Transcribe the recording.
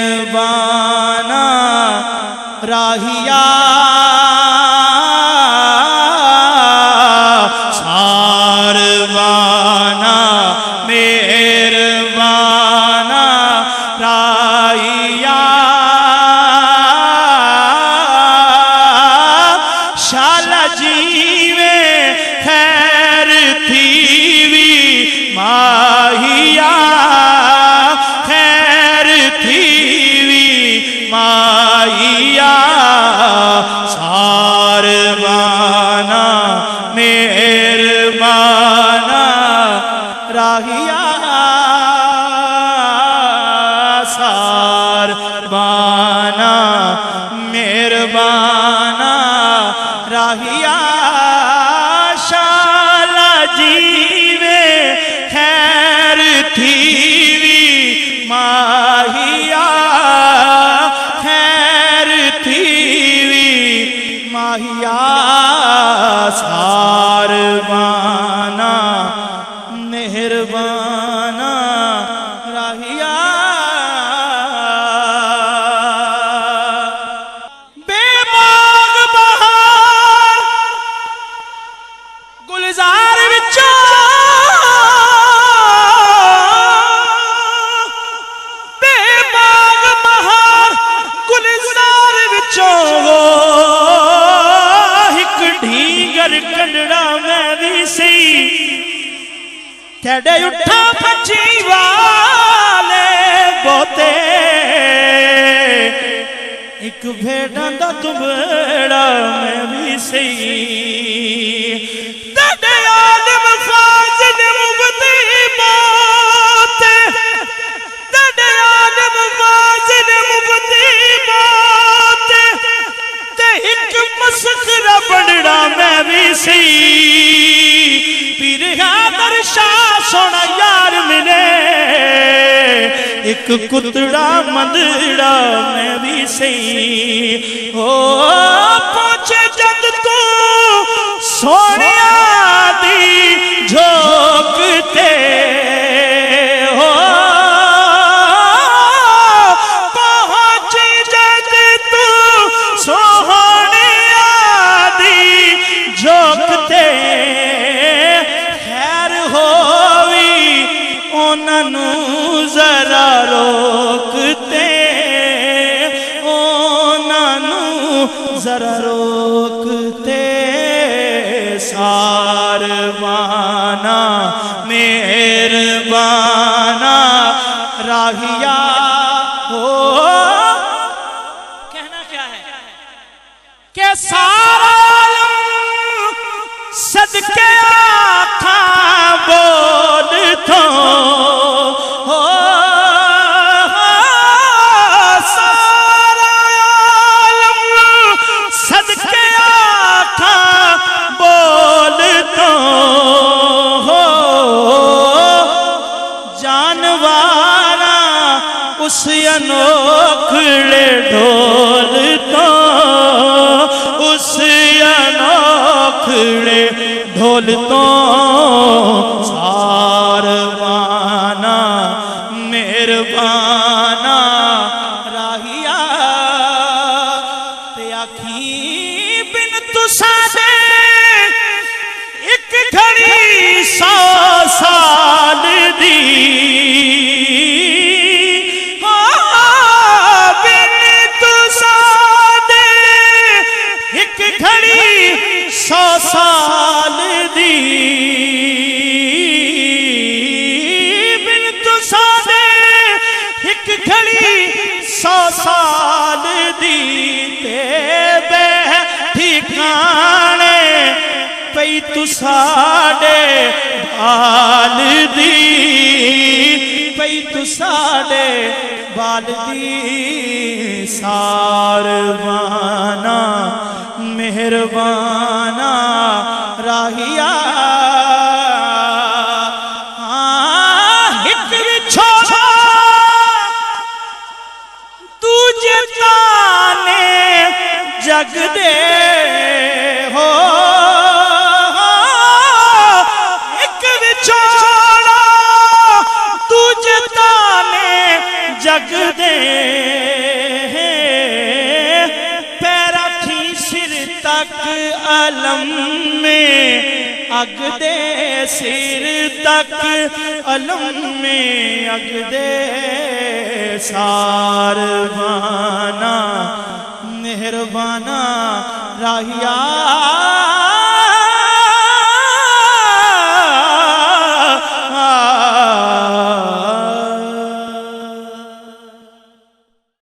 مہربانا راہیا ساروانا مہربانا راہیا شالا جیوے خیر تھیوی ماہیا ماہیا ساروانا مہربانا راہیا ساروانا مہربانا راہیا شالا جیوے خیر تھیوی ماہیا ماہیا ساروانا مہربانا راہیا بے باغ بہار گلزار وچوں بے باغ بہار گلزار وچوں کنڈڑا میں بھی سی تیڑے اٹھا پچھی والے بوتے ایک بھیڑاں دا دبڑا میں بھی سی تیڑے عالم فاضل مبتی بوتے تیڑے عالم فاضل مبتی بوتے تے ایک مسخرہ بڑڑا میں بھی سی پیر حیدر شاہ سونا یار ملے ایک کتڑا مندڑا میں بھی سی پہنچے جد تو سونیا دی جھوکتے پہنچے جد تو سونیا دی جھوکتے خیر ہوئی انہوں ذرا روکتے انہوں ذرا روکتے ساروانا مہربانا راہیا ہو کہنا کیا ہے کہ سارا صدقے آکھاں بول تو سارا عالم صدقے آکھاں بول تو جانواراں اس انوکھڑے ڈھول تو اس انوکھڑے ڈھول تو ساروانا مہربانا راہیا تے آکھی بن تساں ایک گھڑی 100 سال دی ایک گھڑی 100 سال دی بن تساں ایک گھڑی 100 سال دی تے بے ٹھکانے پئی تساڈے بال دی پئی تساڈے بال دی ساروانا مہربانا راہیا ایک وچھوڑا دوجے تانے جگ دے ہو ایک وچھوڑا دوجے تانے جگ دے پیرکھی سر تک علم میں اگ دے سر تک علم میں اگ دے ساروانا مہربانا راہیا